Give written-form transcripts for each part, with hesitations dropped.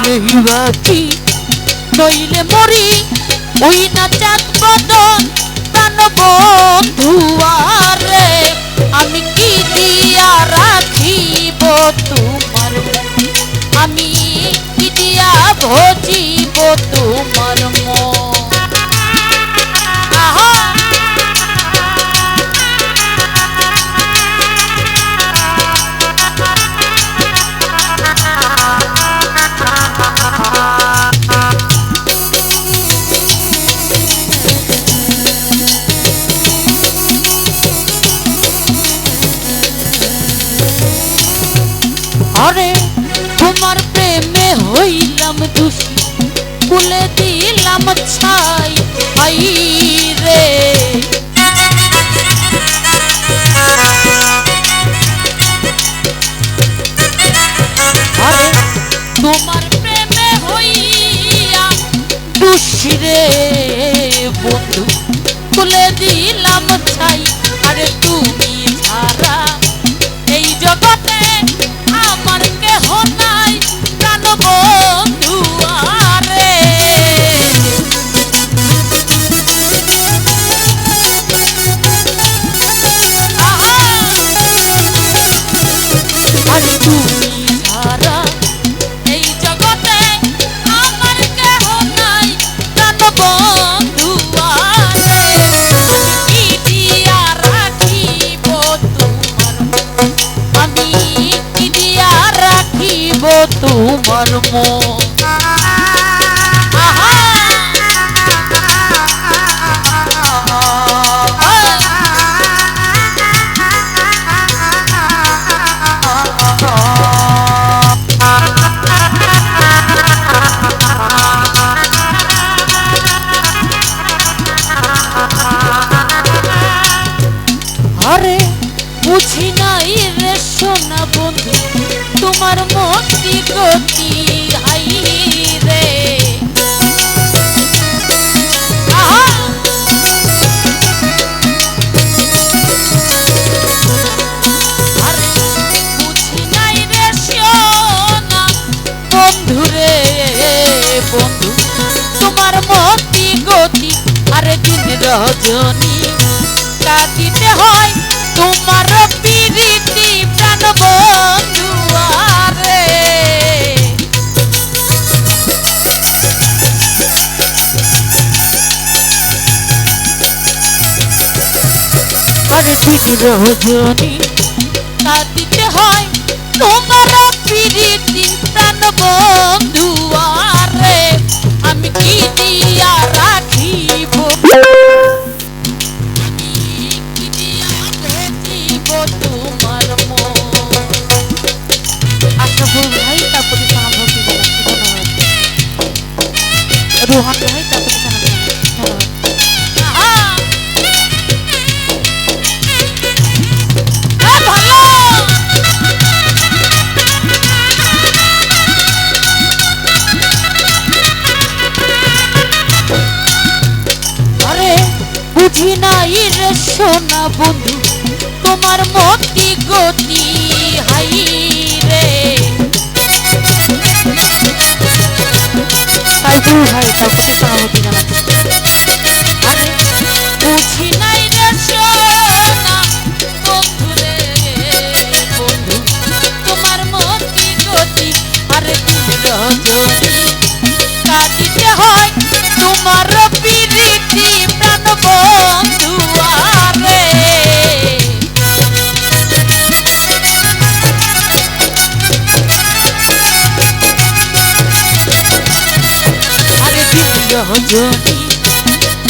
করলেই বাকি নইলে মরি ওই না চাঁদ বদন প্রাণ বন্ধু আরে আমি কি দিয়া রাখিব তোমার আমি কি দিয়া ভজিব তোমার মন আরে তোমার প্রেমে হইলাম দোষী কুলে দিলাম ছাই আই রে আরে তোমার প্রেমে হইয়া দোষী রে বন্ধু কুলে দিলাম ছাই আরে তুমি ছাড়া এই জগতে আমার কেহ নাই প্রাণ বন্ধু আরে আরে তুমি ছাড়া এই জগতে আমার কেহ নাই প্রাণ বন্ধু আরে কি দিয়া রাখিব তোমার আমি কি দিয়া রাখিব তোমার মন আরে বুঝি নাই রে সোনা বন্ধু তোমার মতি গতি হাই রে আরে বুঝি নাই রে সোনা বন্ধু রে বন্ধু তোমার মতি গতি আরে দিন রজনী কাটিতে হয় তোমার প্রীতি প্রাণ বন্ধু আরে আরে দিন রজনী কাটিতে হয় তোমার প্রীতি প্রাণ বন্ধু আরে আমি কি দিয়া রাখিব তোমার মন আশরাফুল ভাই তারপরে সাহায্য রোহান ভাই তারপরে আরে বুঝি নাই রে সোনা বন্ধু তোমার মতি গতি হাই রে তাইপুর ভাই তারপরে সাহায্য আরে বুঝি নাই রে সোনা বন্ধু রে বন্ধু তোমার মতি গতি আরে রজনী কাটিতে হয় তোমার প্রীতি প্রাণ বন্ধু আরে রজনী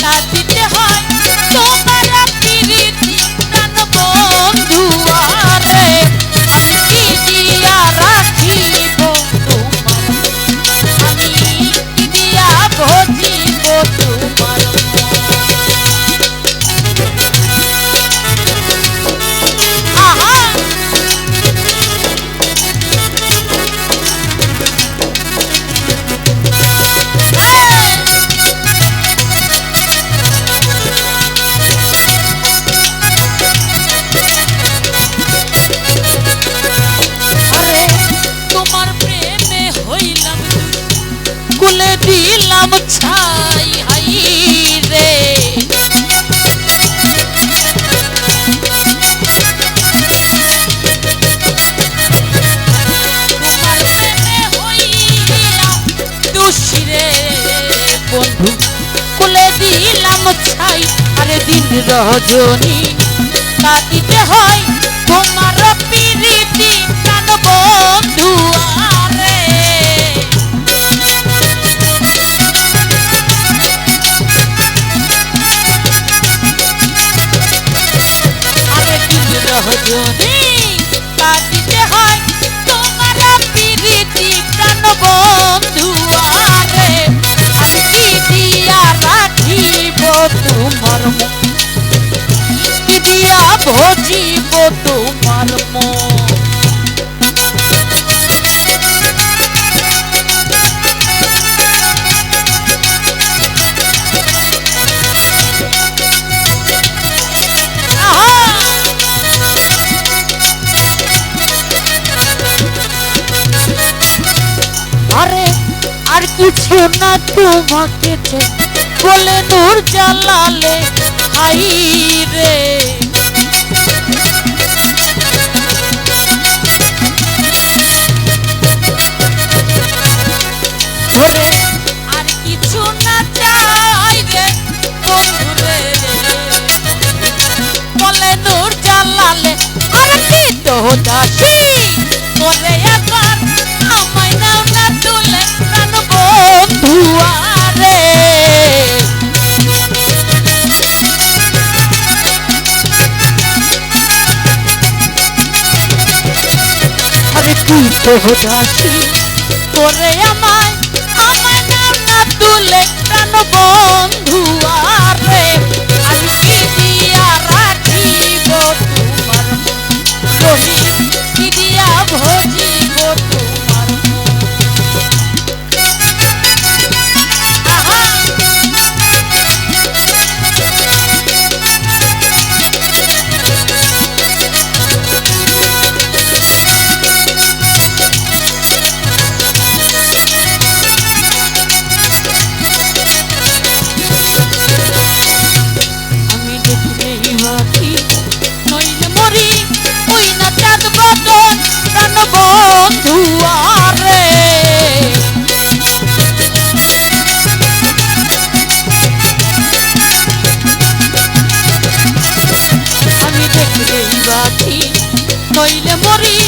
কাটিতে হয় তোমার প্রীতি প্রাণ বন্ধু আরে আমি কি দিয়া রাখিব তোমার আমি কি দিয়া ভজিব তোমার দিলাম ছাই আরে দিন রজনী কাঁদিতে হয় তোমার প্রীতি প্রাণ বন্ধু আরে আরে দিন রজনী কাঁদিতে হয় তোমার প্রীতি প্রাণ বন্ধু আরে আমি কি দিয়া রাখিব তোমার কি দিয়া ভজিব তোমার মন আরে আর কিছু না তোমাকে বলে নূর জালালে হাই রে ওরে আর কিছু না চাই রে বন্ধু রে বলে নূর জালালে আর কি তো দাসী বলে এখন আমায় নাও না তুলে প্রাণ বন্ধু আরে আরে কি তো দাসী করে আমায় নাও না তুলে প্রাণ বন্ধু আরে আমি কি দিয়া রাখিব তোমার রহি কি দিয়া ভজিব তোমার আমি দেখলেই বাকি নইলে মরি ওই না চাঁদ বদন প্রাণ বন্ধু আরে আমি দেখলেই বাকি নইলে মরি